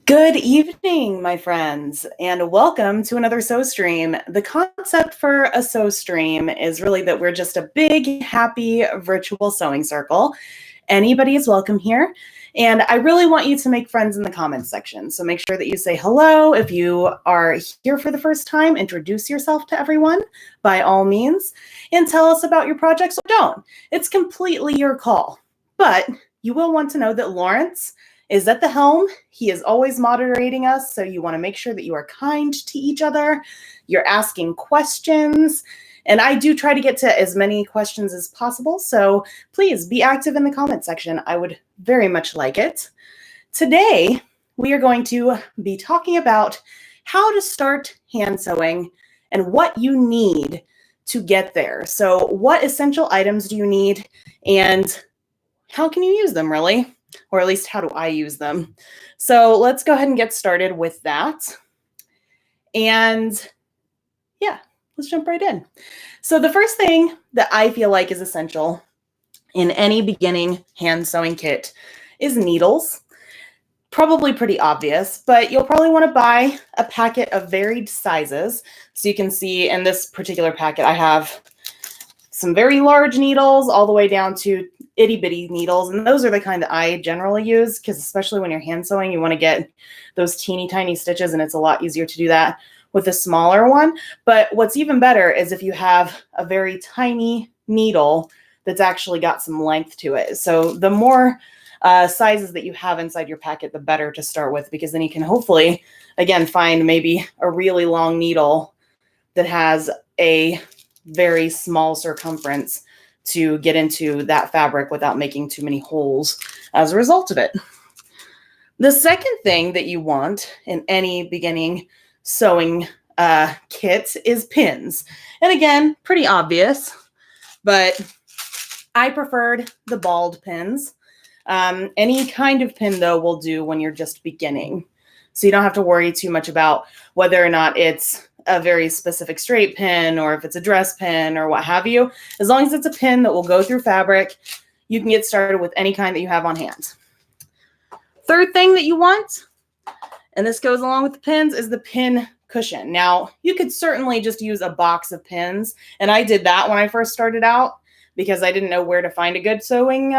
Good evening, my friends, and welcome to another sew stream. The concept for a sew stream is really that we're just a big, happy virtual sewing circle. Anybody is welcome here, and I really want you to make friends in the comments section. So make sure that you say hello. If you are here for the first time, introduce yourself to everyone by all means, and tell us about your projects or don't. It's completely your call, but you will want to know that Lawrence is at the helm. He is always moderating us, so you want to make sure that you are kind to each other. You're asking questions, and I do try to get to as many questions as possible, so please be active in the comment section. I would very much like it. Today, we are going to be talking about how to start hand sewing and what you need to get there. So what essential items do you need, and how can you use them, really? Or at least how do I use them? So let's go ahead and get started with that. And yeah, let's jump right in. So the first thing that I feel like is essential in any beginning hand sewing kit is needles. Probably pretty obvious, but you'll probably want to buy a packet of varied sizes. So you can see in this particular packet, I have some very large needles all the way down to itty bitty needles. And those are the kind that I generally use because especially when you're hand sewing, you want to get those teeny tiny stitches, and it's a lot easier to do that with a smaller one. But what's even better is if you have a very tiny needle that's actually got some length to it. So the more sizes that you have inside your packet, the better to start with, because then you can hopefully, again, find maybe a really long needle that has a very small circumference to get into that fabric without making too many holes as a result of it. The second thing that you want in any beginning sewing kit is pins. And again, pretty obvious, but I preferred the balled pins. Any kind of pin, though, will do when you're just beginning. So you don't have to worry too much about whether or not it's a very specific straight pin or if it's a dress pin or what have you. As long as it's a pin that will go through fabric, you can get started with any kind that you have on hand. Third thing that you want, and this goes along with the pins, is the pin cushion. Now, you could certainly just use a box of pins, and I did that when I first started out because I didn't know where to find a good sewing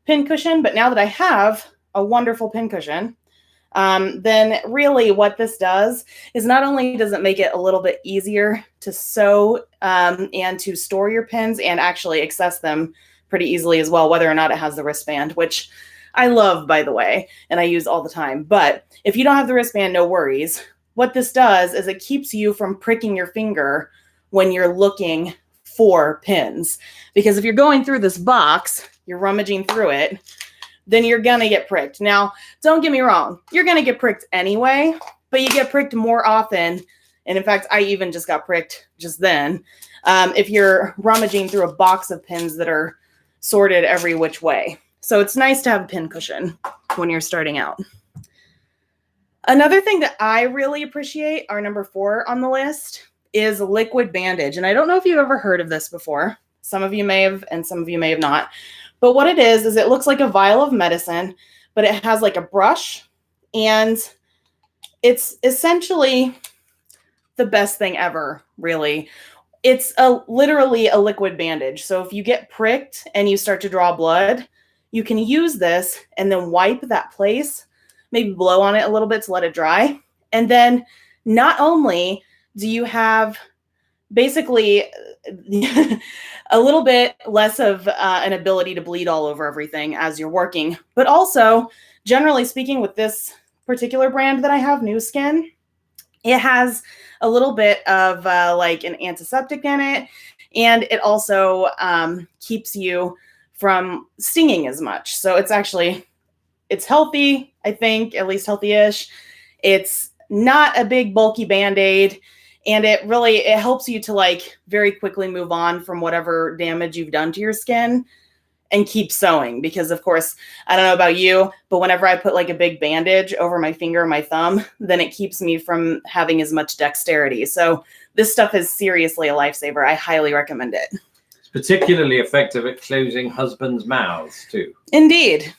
pin cushion. But now that I have a wonderful pin cushion, then really what this does is not only does it make it a little bit easier to sew and to store your pins and actually access them pretty easily as well, whether or not it has the wristband, which I love, by the way, and I use all the time. But if you don't have the wristband, no worries. What this does is it keeps you from pricking your finger when you're looking for pins. Because if you're going through this box, you're rummaging through it, then you're going to get pricked. Now, don't get me wrong. You're going to get pricked anyway, but you get pricked more often. And in fact, I even just got pricked just then. If you're rummaging through a box of pins that are sorted every which way. So it's nice to have a pin cushion when you're starting out. Another thing that I really appreciate, our number 4 on the list, is liquid bandage. And I don't know if you've ever heard of this before. Some of you may have, and some of you may have not. But what it is it looks like a vial of medicine, but it has like a brush, and it's essentially the best thing ever, really. It's literally a liquid bandage. So if you get pricked and you start to draw blood, you can use this and then wipe that place, maybe blow on it a little bit to let it dry. And then not only do you have basically a little bit less of an ability to bleed all over everything as you're working, but also, generally speaking, with this particular brand that I have, New Skin, it has a little bit of like an antiseptic in it, and it also keeps you from stinging as much. So it's healthy, I think, at least healthy-ish. It's not a big bulky Band-Aid. And it helps you to like very quickly move on from whatever damage you've done to your skin and keep sewing. Because of course, I don't know about you, but whenever I put like a big bandage over my finger or my thumb, then it keeps me from having as much dexterity. So this stuff is seriously a lifesaver. I highly recommend it. It's particularly effective at closing husbands' mouths too. Indeed.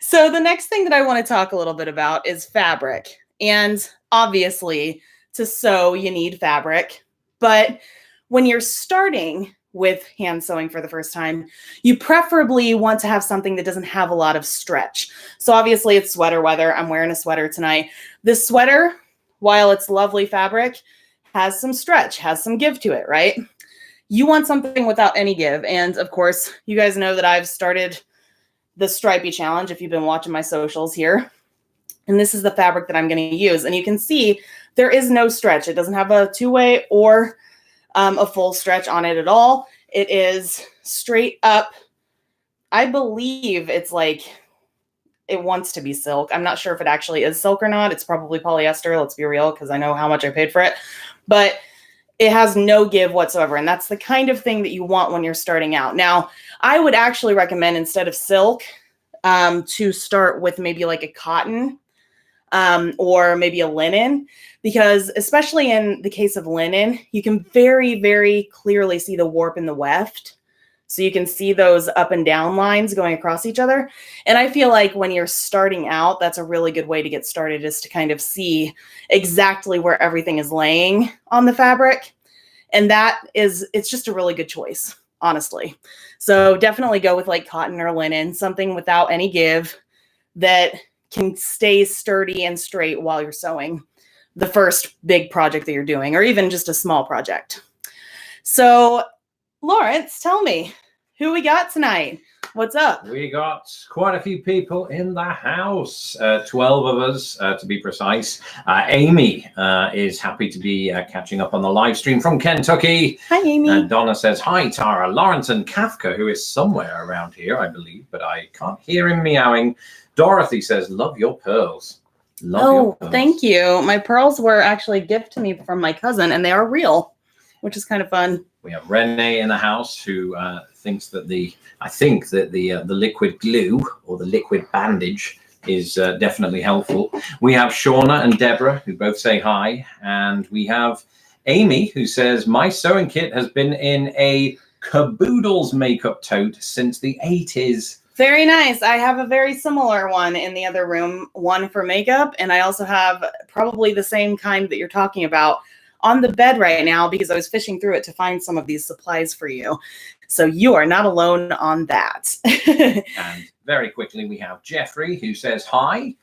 So the next thing that I want to talk a little bit about is fabric. And obviously, to sew, you need fabric. But when you're starting with hand sewing for the first time, you preferably want to have something that doesn't have a lot of stretch. So obviously, it's sweater weather. I'm wearing a sweater tonight. This sweater, while it's lovely fabric, has some stretch, has some give to it, right? You want something without any give. And of course, you guys know that I've started the stripey challenge if you've been watching my socials here. And this is the fabric that I'm going to use. And you can see there is no stretch. It doesn't have a two-way or a full stretch on it at all. It is straight up. I believe it's like it wants to be silk. I'm not sure if it actually is silk or not. It's probably polyester. Let's be real, because I know how much I paid for it. But it has no give whatsoever. And that's the kind of thing that you want when you're starting out. Now, I would actually recommend, instead of silk, to start with maybe like a cotton or maybe a linen, because especially in the case of linen, you can very, very clearly see the warp and the weft. So you can see those up and down lines going across each other. And I feel like when you're starting out, that's a really good way to get started, is to kind of see exactly where everything is laying on the fabric. And it's just a really good choice, honestly. So definitely go with like cotton or linen, something without any give that can stay sturdy and straight while you're sewing the first big project that you're doing, or even just a small project. So Lawrence, tell me, who we got tonight? What's up? We got quite a few people in the house, 12 of us to be precise. Amy is happy to be catching up on the live stream from Kentucky. Hi, Amy. Donna says, hi, Tara. Lawrence and Kafka, who is somewhere around here, I believe, but I can't hear him meowing. Dorothy says, love your pearls. Love your pearls. Thank you. My pearls were actually a gift to me from my cousin, and they are real, which is kind of fun. We have Renee in the house, who thinks that the liquid glue or the liquid bandage is definitely helpful. We have Shauna and Deborah, who both say hi. And we have Amy, who says, my sewing kit has been in a Caboodles makeup tote since the 80s. Very nice. I have a very similar one in the other room, one for makeup. And I also have probably the same kind that you're talking about on the bed right now, because I was fishing through it to find some of these supplies for you. So you are not alone on that. And very quickly, we have Jeffrey, who says hi.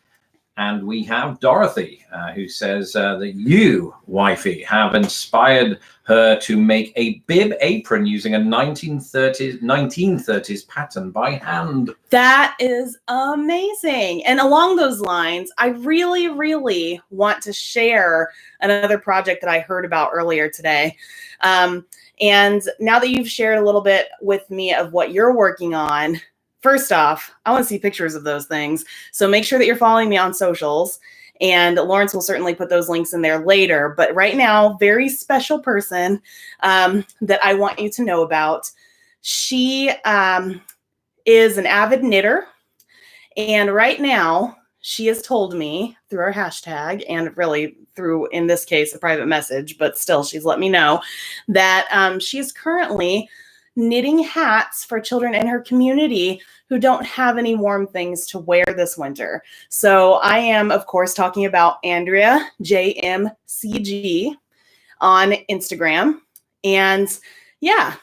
And we have Dorothy, who says that you, wifey, have inspired her to make a bib apron using a 1930s pattern by hand. That is amazing. And along those lines, I really, really want to share another project that I heard about earlier today. And now that you've shared a little bit with me of what you're working on, first off, I want to see pictures of those things. So make sure that you're following me on socials, and Lawrence will certainly put those links in there later. But right now, very special person that I want you to know about. She is an avid knitter. And right now, she has told me through our hashtag, and really through, in this case, a private message, but still she's let me know that she's currently knitting hats for children in her community who don't have any warm things to wear this winter. So I am, of course, talking about Andrea, JMCG, on Instagram. And yeah,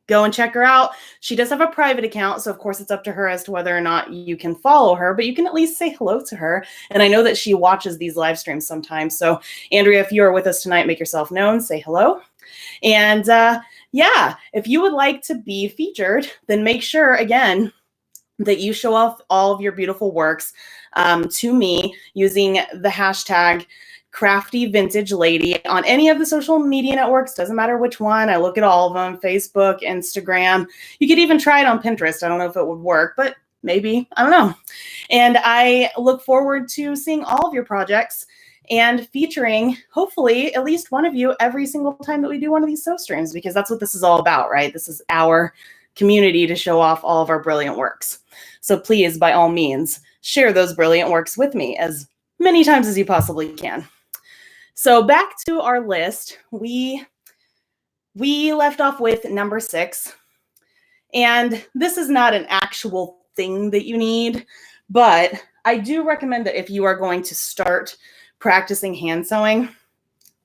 go and check her out. She does have a private account, so of course it's up to her as to whether or not you can follow her, but you can at least say hello to her. And I know that she watches these live streams sometimes. So Andrea, if you are with us tonight, make yourself known, say hello. And yeah, if you would like to be featured, then make sure, again, that you show off all of your beautiful works to me using the hashtag Crafty Vintage Lady on any of the social media networks. Doesn't matter which one. I look at all of them: Facebook, Instagram. You could even try it on Pinterest. I don't know if it would work, but maybe. I don't know. And I look forward to seeing all of your projects and featuring, hopefully, at least one of you every single time that we do one of these sew streams, because that's what this is all about, right? This is our community to show off all of our brilliant works. So please, by all means, share those brilliant works with me as many times as you possibly can. So back to our list, we left off with number 6. And this is not an actual thing that you need, But I do recommend that if you are going to start practicing hand sewing,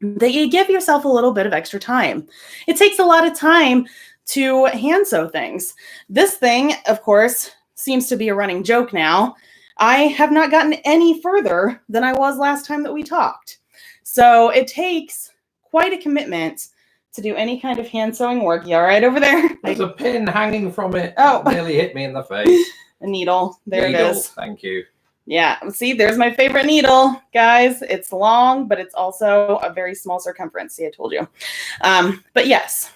that you give yourself a little bit of extra time. It takes a lot of time to hand sew things. This thing, of course, seems to be a running joke now. I have not gotten any further than I was last time that we talked. So it takes quite a commitment to do any kind of hand sewing work. You all right over there? There's a pin hanging from it. Oh. Nearly hit me in the face. A needle. There Needle. it is. Thank you. Yeah, see, there's my favorite needle, guys. It's long, but it's also a very small circumference. See, I told you. But yes,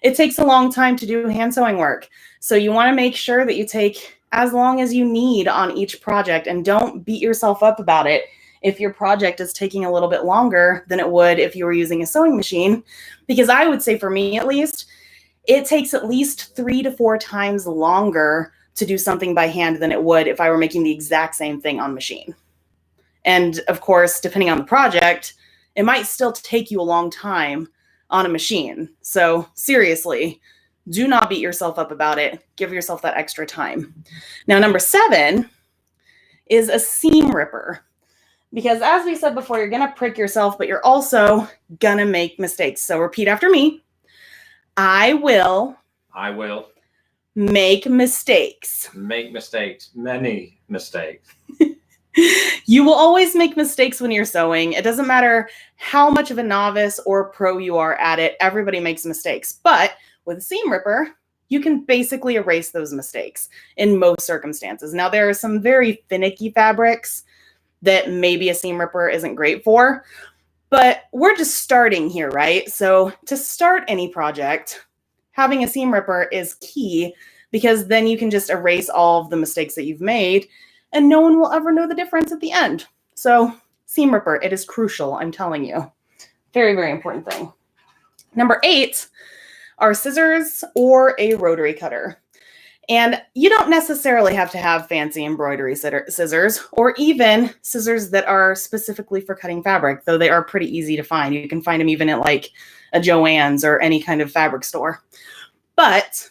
it takes a long time to do hand sewing work. So you want to make sure that you take as long as you need on each project, and don't beat yourself up about it if your project is taking a little bit longer than it would if you were using a sewing machine. Because I would say, for me at least, it takes at least 3 to 4 times longer to do something by hand than it would if I were making the exact same thing on machine. And of course, depending on the project, it might still take you a long time on a machine. So seriously, do not beat yourself up about it. Give yourself that extra time. Now, number 7 is a seam ripper. Because as we said before, you're going to prick yourself, but you're also going to make mistakes. So repeat after me. I will make mistakes. Make mistakes. Many mistakes. You will always make mistakes when you're sewing. It doesn't matter how much of a novice or pro you are at it. Everybody makes mistakes. But with a seam ripper, you can basically erase those mistakes in most circumstances. Now, there are some very finicky fabrics that maybe a seam ripper isn't great for, but we're just starting here, right? So to start any project, having a seam ripper is key, because then you can just erase all of the mistakes that you've made and no one will ever know the difference at the end. So seam ripper, it is crucial, I'm telling you. Very, very important thing. Number 8 are scissors or a rotary cutter. And you don't necessarily have to have fancy embroidery scissors, or even scissors that are specifically for cutting fabric, though they are pretty easy to find. You can find them even at like a Joann's or any kind of fabric store. But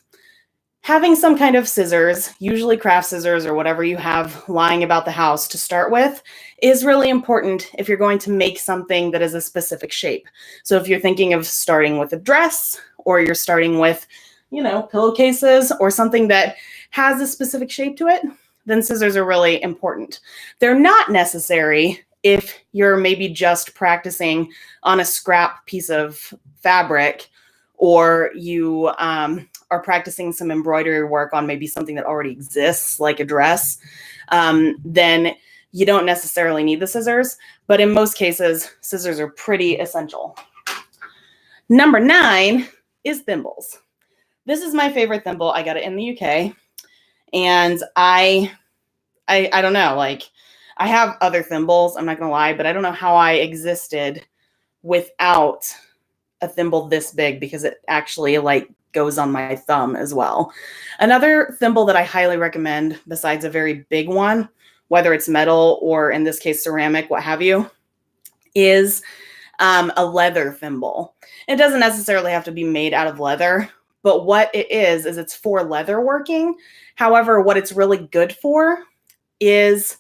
having some kind of scissors, usually craft scissors or whatever you have lying about the house to start with, is really important if you're going to make something that is a specific shape. So if you're thinking of starting with a dress, or you're starting with, you know, pillowcases or something that has a specific shape to it, then scissors are really important. They're not necessary if you're maybe just practicing on a scrap piece of fabric, or you are practicing some embroidery work on maybe something that already exists, like a dress. Then you don't necessarily need the scissors, but in most cases, scissors are pretty essential. Number 9 is thimbles. This is my favorite thimble. I got it in the UK, and I don't know, like, I have other thimbles, I'm not gonna lie, but I don't know how I existed without a thimble this big, because it actually like goes on my thumb as well. Another thimble that I highly recommend, besides a very big one, whether it's metal or in this case ceramic, what have you, is a leather thimble. It doesn't necessarily have to be made out of leather, but what it is it's for leather working. However, what it's really good for is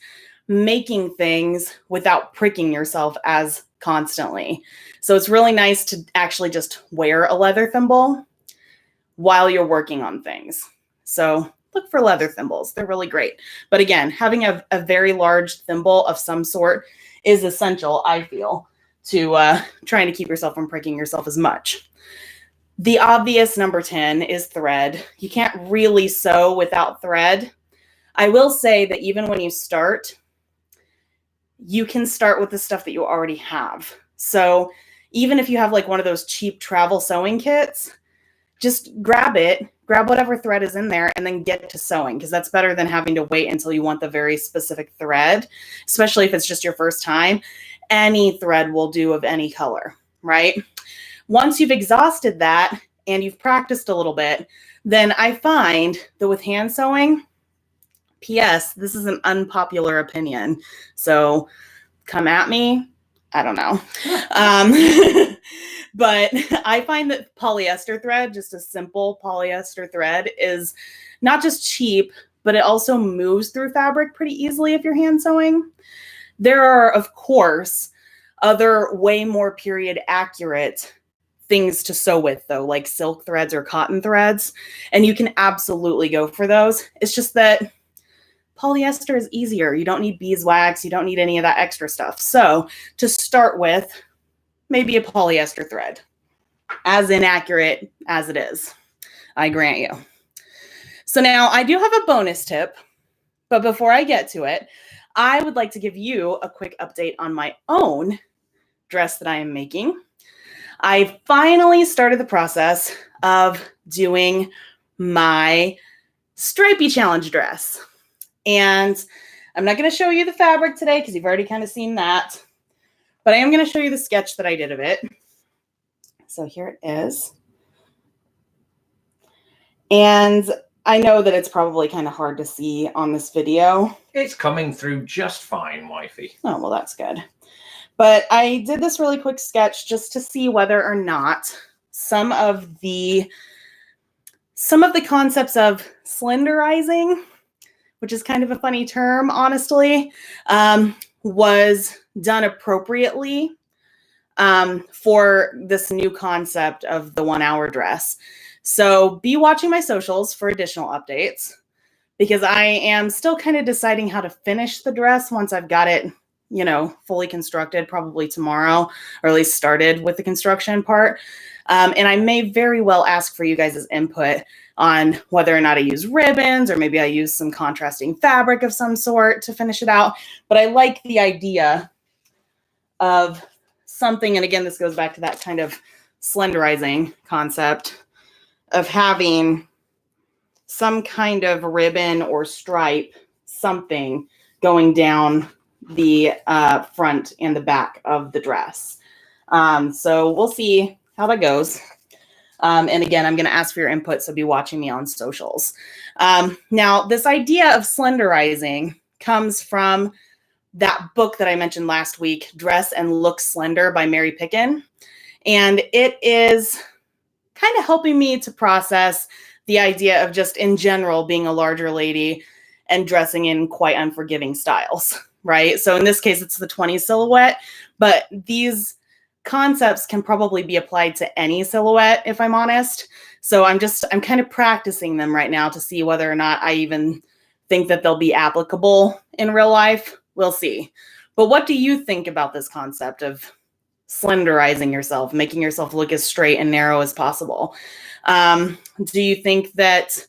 making things without pricking yourself as constantly. So it's really nice to actually just wear a leather thimble while you're working on things. So look for leather thimbles. They're really great. But again, having a very large thimble of some sort is essential, I feel, to trying to keep yourself from pricking yourself as much. The obvious number 10 is thread. You can't really sew without thread. I will say that even when you start, you can start with the stuff that you already have. So even if you have like one of those cheap travel sewing kits, just grab it, grab whatever thread is in there, and then get to sewing, because that's better than having to wait until you want the very specific thread, especially if it's just your first time. Any thread will do of any color, right? Once you've exhausted that and you've practiced a little bit, then I find that with hand sewing, P.S., this is an unpopular opinion, so come at me. I don't know. But I find that polyester thread, just a simple polyester thread, is not just cheap, but it also moves through fabric pretty easily if you're hand sewing. There are, of course, other way more period accurate things to sew with, though, like silk threads or cotton threads, and you can absolutely go for those. It's just that polyester is easier. You don't need beeswax. You don't need any of that extra stuff. So to start with, maybe a polyester thread, as inaccurate as it is, I grant you. So now I do have a bonus tip, but before I get to it, I would like to give you a quick update on my own dress that I am making. I finally started the process of doing my stripey challenge dress. And I'm not going to show you the fabric today because you've already kind of seen that, but I am going to show you the sketch that I did of it. So here it is. And I know that it's probably kind of hard to see on this video. It's coming through just fine, wifey. Oh, well, that's good. But I did this really quick sketch just to see whether or not some of the concepts of slenderizing, which is kind of a funny term, honestly, was done appropriately for this new concept of the 1 hour dress. So be watching my socials for additional updates, because I am still kind of deciding how to finish the dress once I've got it, you know, fully constructed, probably tomorrow, or at least started with the construction part. And I may very well ask for you guys' input on whether or not I use ribbons, or maybe I use some contrasting fabric of some sort to finish it out. But I like the idea of something, and again, this goes back to that kind of slenderizing concept of having some kind of ribbon or stripe, something going down the front and the back of the dress. So we'll see how that goes. And again, I'm going to ask for your input, so be watching me on socials. Now, this idea of slenderizing comes from that book that I mentioned last week, Dress and Look Slender by Mary Pickin. And it is kind of helping me to process the idea of just in general being a larger lady and dressing in quite unforgiving styles, right? So in this case, it's the 20s silhouette, but these concepts can probably be applied to any silhouette, if I'm honest. So I'm kind of practicing them right now to see whether or not I even think that they'll be applicable in real life. We'll see. But what do you think about this concept of slenderizing yourself, making yourself look as straight and narrow as possible? Do you think that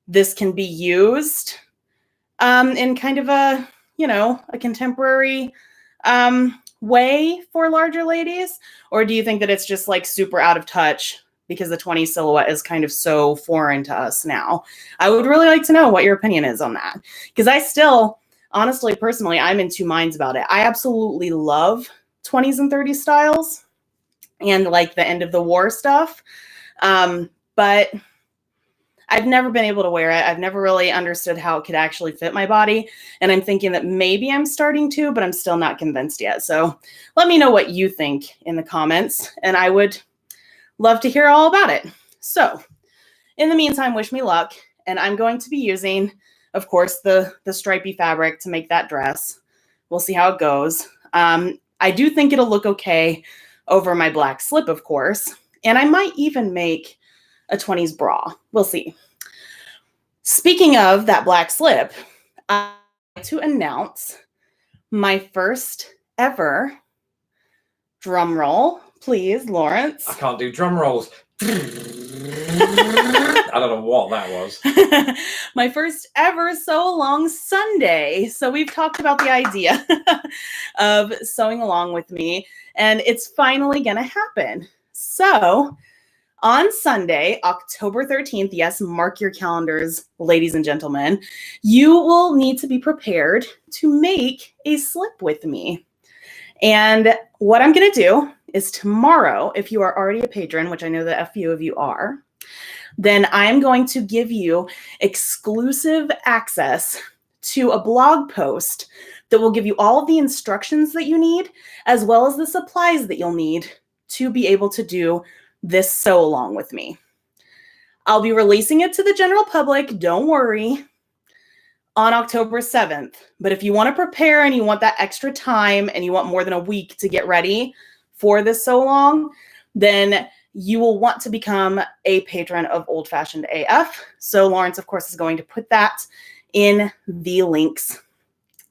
this can be used in kind of a, you know, a contemporary way for larger ladies? Or do you think that it's just like super out of touch because the 20 silhouette is kind of so foreign to us now? I would really like to know what your opinion is on that, because I still, honestly, personally, I'm in two minds about it. I absolutely love 20s and 30s styles and like the end of the war stuff. But I've never been able to wear it. I've never really understood how it could actually fit my body. And I'm thinking that maybe I'm starting to, but I'm still not convinced yet. So let me know what you think in the comments, and I would love to hear all about it. So in the meantime, wish me luck. And I'm going to be using, of course, the stripy fabric to make that dress. We'll see how it goes. I do think it'll look okay over my black slip, of course. And I might even make a 20s bra. We'll see. Speaking of that black slip, I'd like to announce my first ever drum roll. Please, Lawrence. I can't do drum rolls. I don't know what that was. My first ever Sew Along Sunday. So we've talked about the idea of sewing along with me, and it's finally going to happen. So on Sunday, October 13th, yes, mark your calendars, ladies and gentlemen, you will need to be prepared to make a slip with me. And what I'm going to do is tomorrow, if you are already a patron, which I know that a few of you are, then I'm going to give you exclusive access to a blog post that will give you all of the instructions that you need, as well as the supplies that you'll need to be able to do this sew along with me. I'll be releasing it to the general public, don't worry, on October 7th. But if you want to prepare and you want that extra time and you want more than a week to get ready for this sew along, then you will want to become a patron of Old Fashioned AF. So Lawrence, of course, is going to put that in the links.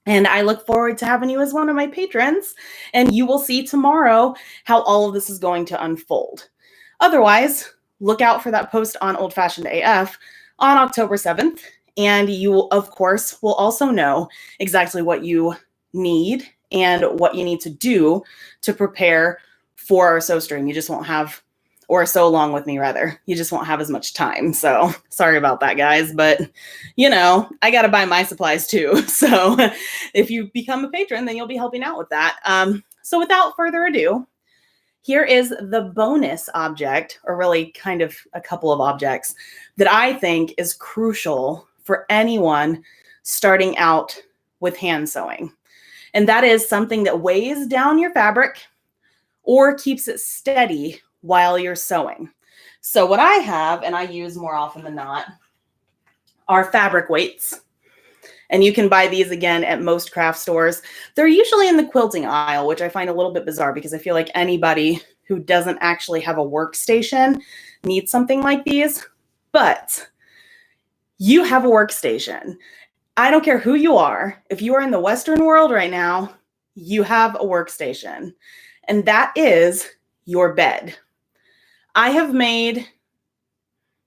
And I look forward to having you as one of my patrons. And you will see tomorrow how all of this is going to unfold. Otherwise, look out for that post on Old Fashioned AF on October 7th. And you, will, of course, will also know exactly what you need and what you need to do to prepare for our sew stream. You just won't have, or sew along with me rather, you just won't have as much time. So sorry about that, guys. But, you know, I got to buy my supplies too. So if you become a patron, then you'll be helping out with that. So without further ado, here is the bonus object, or really kind of a couple of objects that I think is crucial for anyone starting out with hand sewing. And that is something that weighs down your fabric or keeps it steady while you're sewing. So what I have, and I use more often than not, are fabric weights. And you can buy these again at most craft stores. They're usually in the quilting aisle, which I find a little bit bizarre because I feel like anybody who doesn't actually have a workstation needs something like these. But you have a workstation. I don't care who you are. If you are in the Western world right now, you have a workstation. And that is your bed. I have made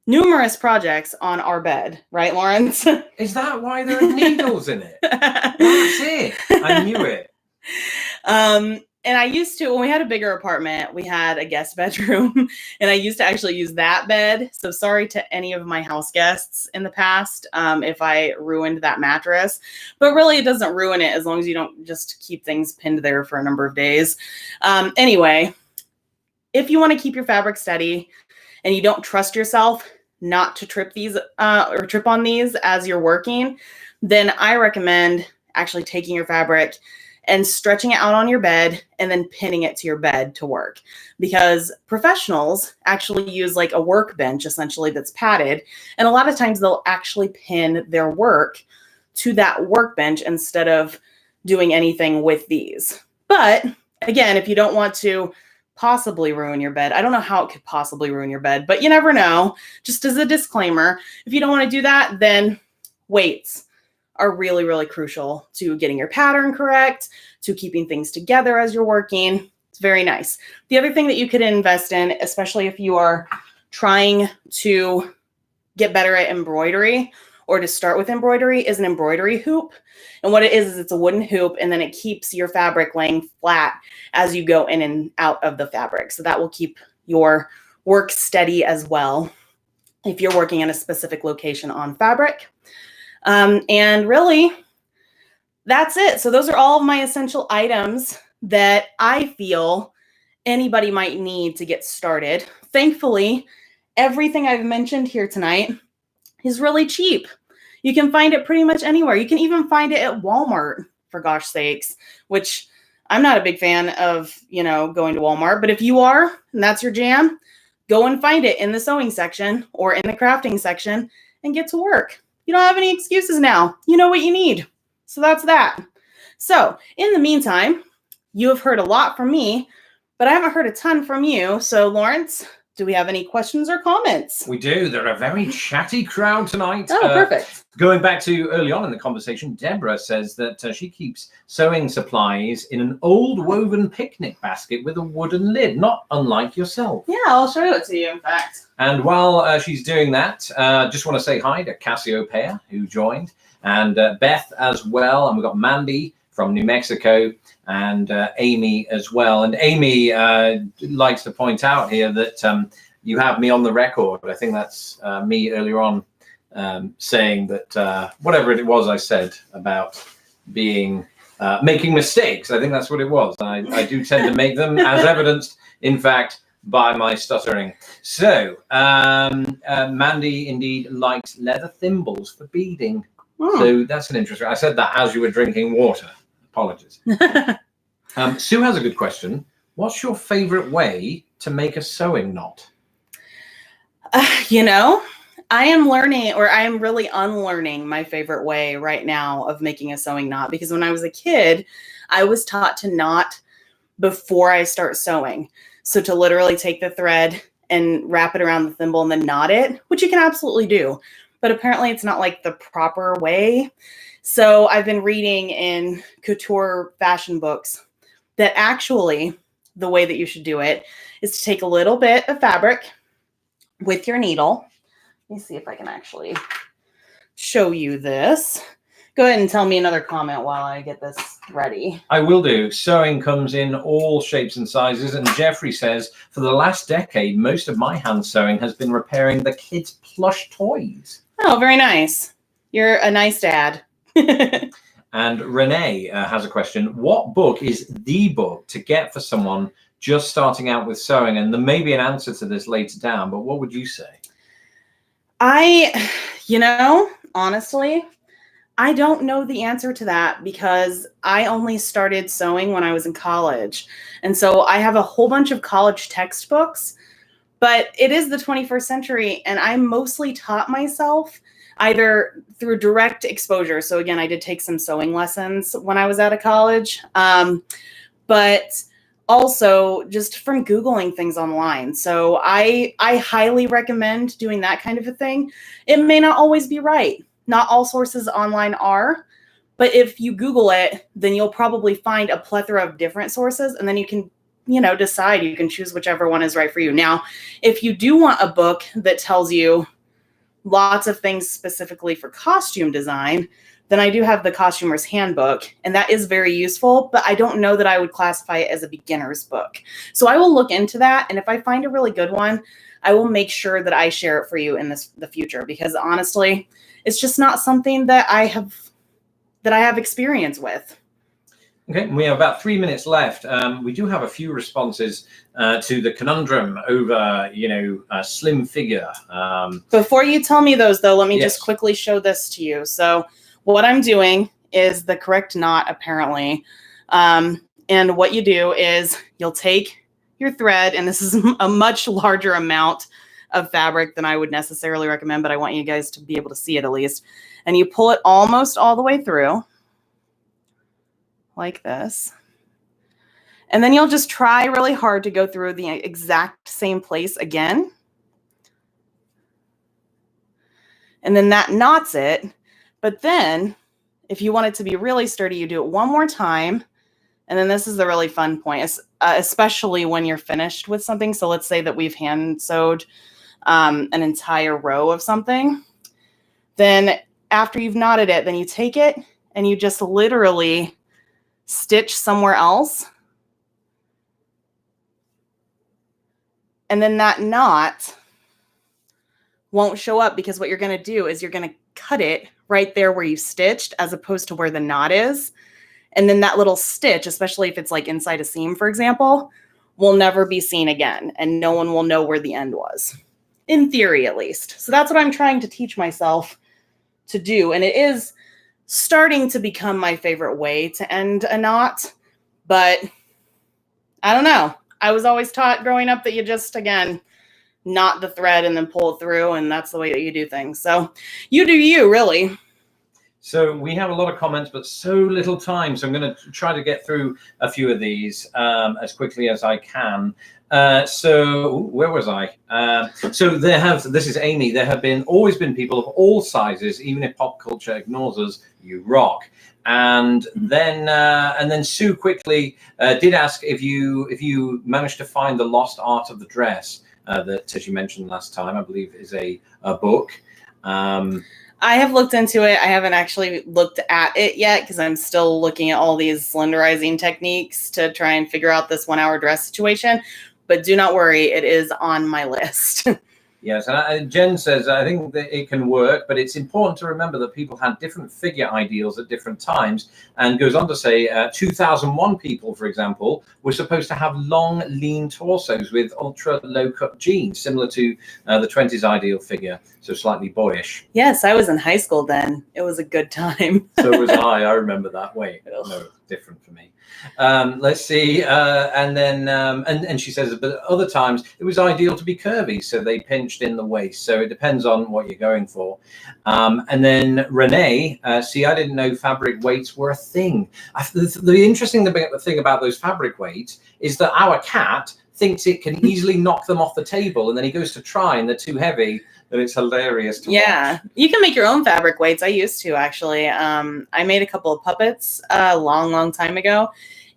numerous projects on our bed, right, Lawrence? Is that why there are needles in it? That's it. I knew it. And I used to, when we had a bigger apartment, we had a guest bedroom, and I used to actually use that bed. So sorry to any of my house guests in the past if I ruined that mattress. But really, it doesn't ruin it as long as you don't just keep things pinned there for a number of days. Anyway, if you want to keep your fabric steady and you don't trust yourself not to trip these or trip on these as you're working, then I recommend actually taking your fabric and stretching it out on your bed and then pinning it to your bed to work. Because professionals actually use like a workbench essentially that's padded. And a lot of times they'll actually pin their work to that workbench instead of doing anything with these. But again, if you don't want to possibly ruin your bed, I don't know how it could possibly ruin your bed, but you never know. Just as a disclaimer, if you don't want to do that, then weights are really, really crucial to getting your pattern correct, to keeping things together as you're working. It's very nice. The other thing that you could invest in, especially if you are trying to get better at embroidery or to start with embroidery, is an embroidery hoop. And what it is it's a wooden hoop, and then it keeps your fabric laying flat as you go in and out of the fabric. So that will keep your work steady as well if you're working in a specific location on fabric. And really, that's it. So those are all of my essential items that I feel anybody might need to get started. Thankfully, everything I've mentioned here tonight is really cheap. You can find it pretty much anywhere. You can even find it at Walmart, for gosh sakes, which I'm not a big fan of, you know, going to Walmart. But if you are, and that's your jam, go and find it in the sewing section or in the crafting section and get to work. You don't have any excuses now. You know what you need. So that's that. So in the meantime, you have heard a lot from me, but I haven't heard a ton from you. So Lawrence, do we have any questions or comments? We do. They're a very chatty crowd tonight. Oh, perfect. Going back to early on in the conversation, Deborah says that she keeps sewing supplies in an old woven picnic basket with a wooden lid, not unlike yourself. Yeah, I'll show it to you, in fact. And while she's doing that, just want to say hi to Cassiopeia, who joined, and Beth as well. And we've got Mandy from New Mexico and Amy as well. And Amy likes to point out here that you have me on the record. I think that's me earlier on saying that whatever it was I said about being making mistakes. I think that's what it was. I do tend to make them, as evidenced, in fact, by my stuttering. So Mandy indeed likes leather thimbles for beading. So that's an interesting. I said that as you were drinking water. Apologies. Sue has a good question. What's your favorite way to make a sewing knot? You know, I am learning, or I am really unlearning my favorite way right now of making a sewing knot, because when I was a kid, I was taught to knot before I start sewing. So to literally take the thread and wrap it around the thimble and then knot it, which you can absolutely do. But apparently it's not like the proper way. So I've been reading in couture fashion books that actually the way that you should do it is to take a little bit of fabric with your needle. Let me see if I can actually show you this. Go ahead and tell me another comment while I get this ready. I will do. Sewing comes in all shapes and sizes. And Jeffrey says, for the last decade, most of my hand sewing has been repairing the kids' plush toys. Oh, very nice. You're a nice dad. And Renee has a question. What book is the book to get for someone just starting out with sewing? And there may be an answer to this later down, but what would you say? Honestly, I don't know the answer to that, because I only started sewing when I was in college. And so I have a whole bunch of college textbooks, but it is the 21st century, and I mostly taught myself either through direct exposure. So again, I did take some sewing lessons when I was out of college, but also just from Googling things online. So I highly recommend doing that kind of a thing. It may not always be right. Not all sources online are, but if you Google it, then you'll probably find a plethora of different sources, and then you can, decide. You can choose whichever one is right for you. Now, if you do want a book that tells you lots of things specifically for costume design, then I do have the Costumer's Handbook, and that is very useful, but I don't know that I would classify it as a beginner's book. So I will look into that, and if I find a really good one, I will make sure that I share it for you in the future, because honestly, it's just not something that I have experience with. Okay, we have about 3 minutes left. We do have a few responses to the conundrum over, slim figure. Before you tell me those, though, let me just quickly show this to you. So what I'm doing is the correct knot, apparently. And what you do is you'll take your thread, and this is a much larger amount of fabric than I would necessarily recommend, but I want you guys to be able to see it at least. And you pull it almost all the way through, like this. And then you'll just try really hard to go through the exact same place again. And then that knots it. But then if you want it to be really sturdy, you do it one more time. And then this is the really fun point, especially when you're finished with something. So let's say that we've hand sewed an entire row of something. Then after you've knotted it, then you take it and you just literally stitch somewhere else. And then that knot won't show up, because what you're going to do is you're going to cut it right there where you stitched, as opposed to where the knot is. And then that little stitch, especially if it's like inside a seam, for example, will never be seen again, and no one will know where the end was, in theory at least. So that's what I'm trying to teach myself to do. And it is starting to become my favorite way to end a knot, but I don't know. I was always taught growing up that you just, again, knot the thread and then pull it through, and that's the way that you do things. So you do you, really. So we have a lot of comments, but so little time. So I'm going to try to get through a few of these as quickly as I can. So where was I? So this is Amy. There have always been people of all sizes, even if pop culture ignores us. You rock. And then Sue quickly did ask if you managed to find The Lost Art of the Dress that, as you mentioned last time, I believe is a book. I have looked into it. I haven't actually looked at it yet, because I'm still looking at all these slenderizing techniques to try and figure out this 1 hour dress situation. But do not worry, it is on my list. Yes, and Jen says, I think that it can work, but it's important to remember that people had different figure ideals at different times, and goes on to say 2001 people, for example, were supposed to have long, lean torsos with ultra low-cut jeans, similar to the 20s ideal figure, so slightly boyish. Yes, I was in high school then. It was a good time. So was I. I remember that. Wait, no. different for me. Let's see. And then, and she says, but other times it was ideal to be curvy, so they pinched in the waist. So it depends on what you're going for. And then Renee, see, I didn't know fabric weights were a thing. The interesting thing about those fabric weights is that our cat thinks it can easily knock them off the table, and then he goes to try and they're too heavy, and it's hilarious to watch. You can make your own fabric weights. I used to, actually. I made a couple of puppets a long time ago,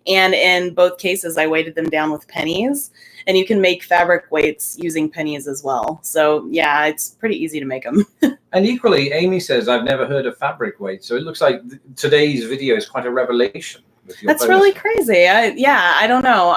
and in both cases I weighted them down with pennies, and you can make fabric weights using pennies as well. So yeah, it's pretty easy to make them. And equally, Amy says, I've never heard of fabric weights, so it looks like today's video is quite a revelation. That's really crazy. I don't know.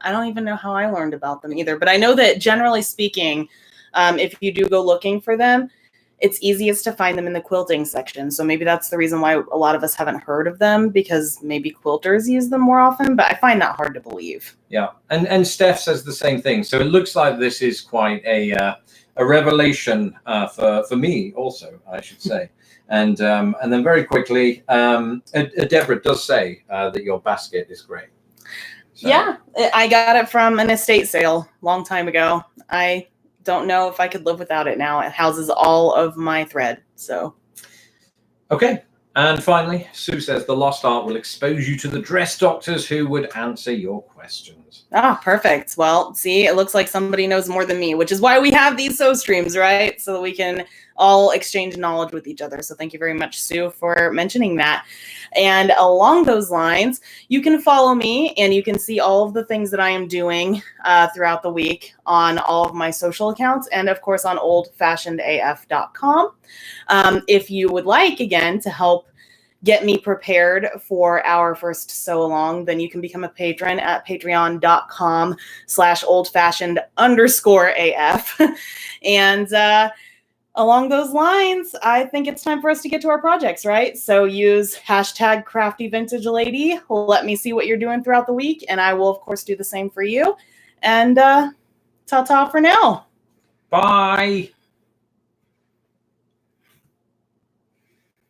I don't even know how I learned about them either. But I know that generally speaking, if you do go looking for them, it's easiest to find them in the quilting section. So maybe that's the reason why a lot of us haven't heard of them, because maybe quilters use them more often. But I find that hard to believe. Yeah. And Steph says the same thing. So it looks like this is quite a revelation for me also, I should say. And then very quickly, Deborah does say that your basket is great. So. Yeah, I got it from an estate sale long time ago. I don't know if I could live without it now. It houses all of my thread. So. Okay. And finally, Sue says the lost art will expose you to the dress doctors who would answer your questions. Ah, perfect. Well, see, it looks like somebody knows more than me, which is why we have these sew streams, right? So that we can all exchange knowledge with each other. So thank you very much, Sue, for mentioning that. And along those lines, you can follow me and you can see all of the things that I am doing throughout the week on all of my social accounts and, of course, on oldfashionedaf.com. If you would like, again, to help get me prepared for our first sew along, then you can become a patron at patreon.com/oldfashioned_AF. And along those lines, I think it's time for us to get to our projects, right? So use #CraftyVintageLady. Let me see what you're doing throughout the week, and I will, of course, do the same for you. And ta-ta for now. Bye.